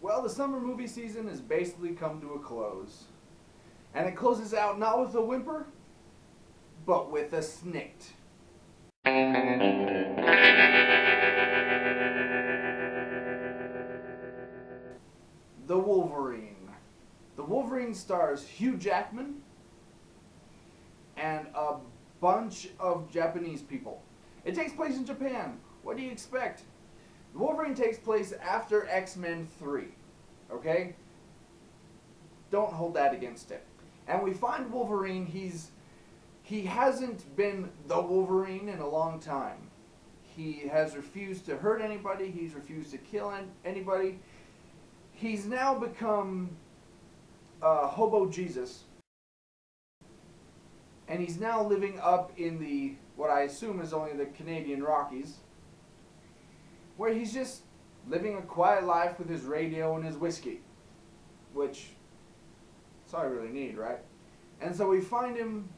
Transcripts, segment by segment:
Well, the summer movie season has basically come to a close. And it closes out not with a whimper, but with a snikt. The Wolverine. The Wolverine stars Hugh Jackman and a bunch of Japanese people. It takes place in Japan. What do you expect? The Wolverine takes place after X-Men 3. Okay? Don't hold that against it. And we find Wolverine, he hasn't been the Wolverine in a long time. He has refused to hurt anybody. He's refused to kill anybody. He's now become Hobo Jesus. And he's now living up in the, what I assume is only the Canadian Rockies, where he's just living a quiet life with his radio and his whiskey, which that's all I really need, right? And so we find him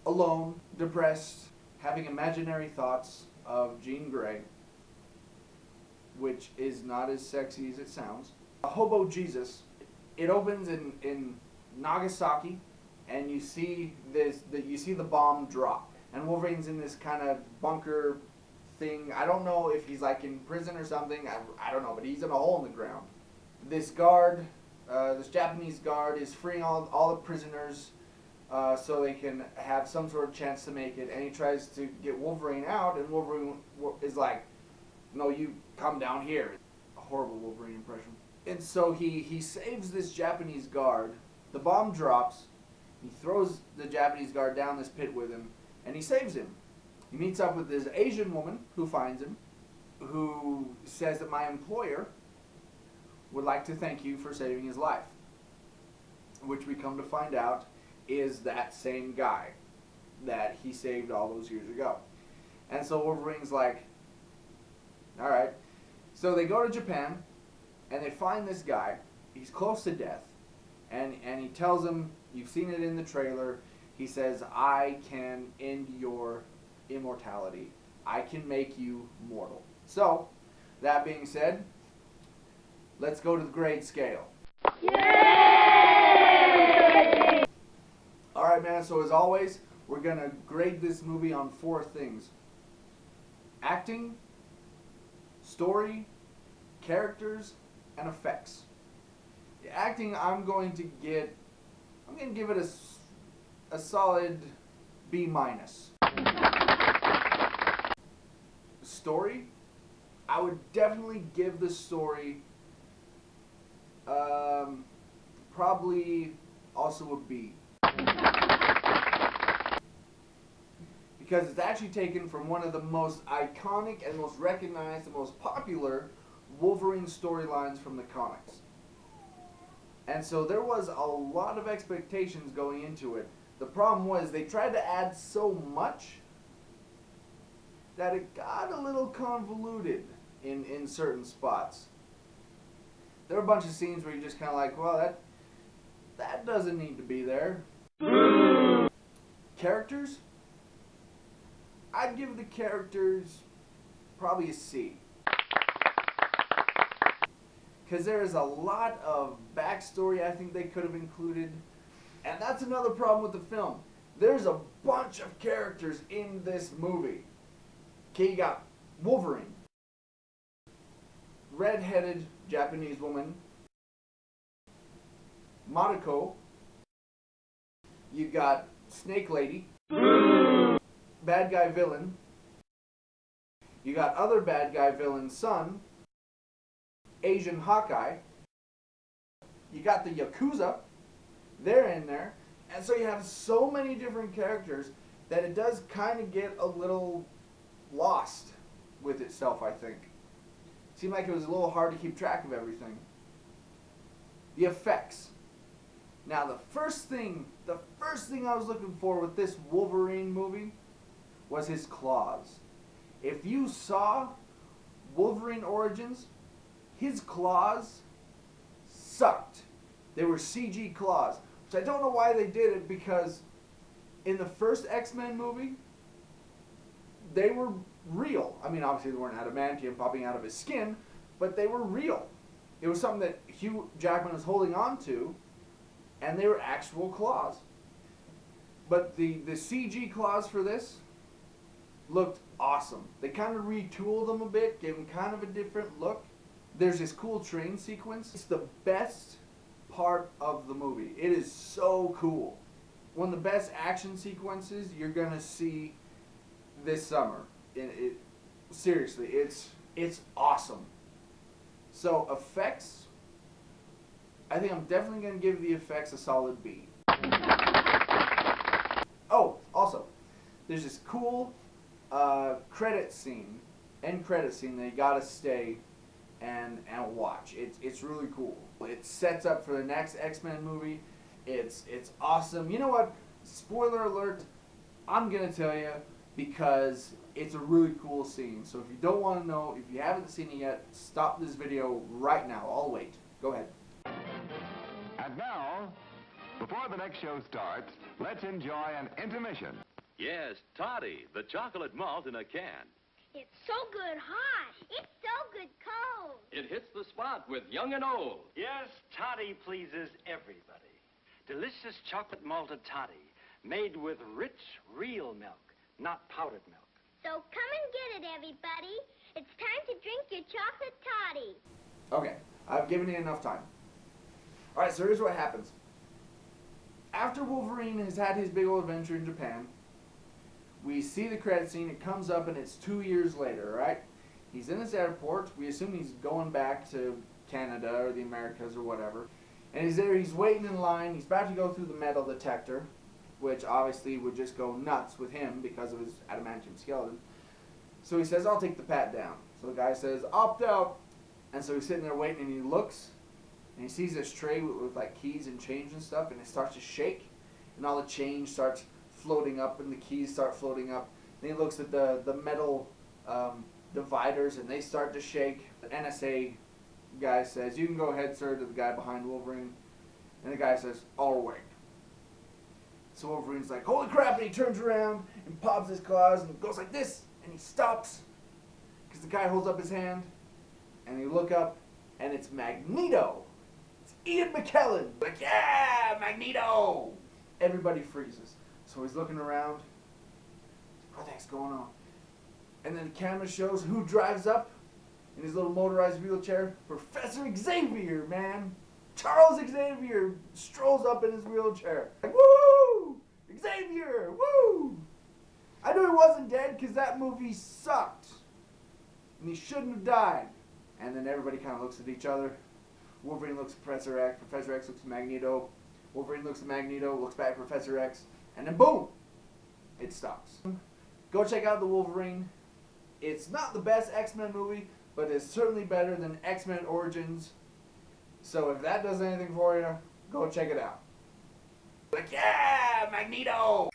alone, depressed, having imaginary thoughts of Jean Grey, which is not as sexy as it sounds. Hobo Jesus. It opens in Nagasaki, and you see the bomb drop, and Wolverine's in this kind of bunker thing. I don't know if he's like in prison or something. I don't know, but he's in a hole in the ground. This guard, this Japanese guard, is freeing all the prisoners so they can have some sort of chance to make it. And he tries to get Wolverine out, and Wolverine is like, "No, you come down here." A horrible Wolverine impression. And so he saves this Japanese guard. The bomb drops. He throws the Japanese guard down this pit with him, and he saves him. He meets up with this Asian woman who finds him, who says that my employer would like to thank you for saving his life, which we come to find out is that same guy that he saved all those years ago. And so Wolverine's like, all right. So they go to Japan, and they find this guy. He's close to death, and he tells him, you've seen it in the trailer, he says, I can end your immortality. I can make you mortal. So, that being said, let's go to the grade scale. Yay! Alright, man, so as always, we're going to grade this movie on 4 things: acting, story, characters, and effects. The acting, I'm going to give it a solid B-. Story, I would definitely give the story probably also a B. Because it's actually taken from one of the most iconic and most recognized and most popular Wolverine storylines from the comics. And so there was a lot of expectations going into it. The problem was they tried to add so much that it got a little convoluted in certain spots. There were a bunch of scenes where you're just kind of like, well, that doesn't need to be there. Characters? I'd give the characters probably a C. Because there is a lot of backstory I think they could have included. And that's another problem with the film. There's a bunch of characters in this movie. Okay, you got Wolverine, red-headed Japanese woman, Madako, you got Snake Lady, bad guy villain, you got other bad guy villain's son, Asian Hawkeye, you got the Yakuza, they're in there, and so you have so many different characters that it does kind of get a little lost with itself, I think. Seemed like it was a little hard to keep track of everything. The effects. Now the first thing I was looking for with this Wolverine movie was his claws. If you saw Wolverine Origins, his claws sucked. They were CG claws, which I don't know why they did it, because in the first X-Men movie, they were real. I mean, obviously they weren't adamantium popping out of his skin, but they were real. It was something that Hugh Jackman was holding on to, and they were actual claws. But the CG claws for this looked awesome. They kind of retooled them a bit, gave them kind of a different look. There's this cool train sequence. It's the best part of the movie. It is so cool. One of the best action sequences you're gonna see this summer. Seriously, it's awesome. So effects, I think I'm definitely gonna give the effects a solid B. Oh, also, there's this cool end credit scene that you gotta stay and watch. It's really cool. It sets up for the next X-Men movie. It's awesome. You know what? Spoiler alert, I'm gonna tell you because it's a really cool scene. So if you don't want to know, if you haven't seen it yet, stop this video right now. I'll wait. Go ahead. And now, before the next show starts, let's enjoy an intermission. Yes, Toddy, the chocolate malt in a can. It's so good hot. It's so good cold. It hits the spot with young and old. Yes, toddy pleases everybody. Delicious chocolate malted toddy, made with rich, real milk, not powdered milk. So come and get it, everybody. It's time to drink your chocolate toddy. Okay, I've given you enough time. Alright, so here's what happens. After Wolverine has had his big old adventure in Japan, we see the credit scene. It comes up and it's 2 years later, right? He's in this airport. We assume he's going back to Canada or the Americas or whatever. And he's there, he's waiting in line. He's about to go through the metal detector, which obviously would just go nuts with him because of his adamantium skeleton. So he says, I'll take the pat down. So the guy says, opt out. And so he's sitting there waiting and he looks and he sees this tray with like keys and change and stuff, and it starts to shake and all the change starts floating up and the keys start floating up. And he looks at the metal dividers and they start to shake. The NSA guy says, you can go ahead, sir, to the guy behind Wolverine. And the guy says, all right. So Wolverine's like, holy crap, and he turns around and pops his claws and goes like this, and he stops because the guy holds up his hand, and you look up and it's Magneto. It's Ian McKellen. Like, yeah, Magneto. Everybody freezes. So he's looking around. What the heck's going on? And then the camera shows who drives up in his little motorized wheelchair. Professor Xavier, man. Charles Xavier strolls up in his wheelchair. Like, woo! Xavier, woo! I knew he wasn't dead because that movie sucked. And he shouldn't have died. And then everybody kind of looks at each other. Wolverine looks at Professor X. Professor X looks at Magneto. Wolverine looks at Magneto, looks back at Professor X. And then boom! It stops. Go check out the Wolverine. It's not the best X-Men movie, but it's certainly better than X-Men Origins. So if that does anything for you, go check it out. Like, yeah, Magneto!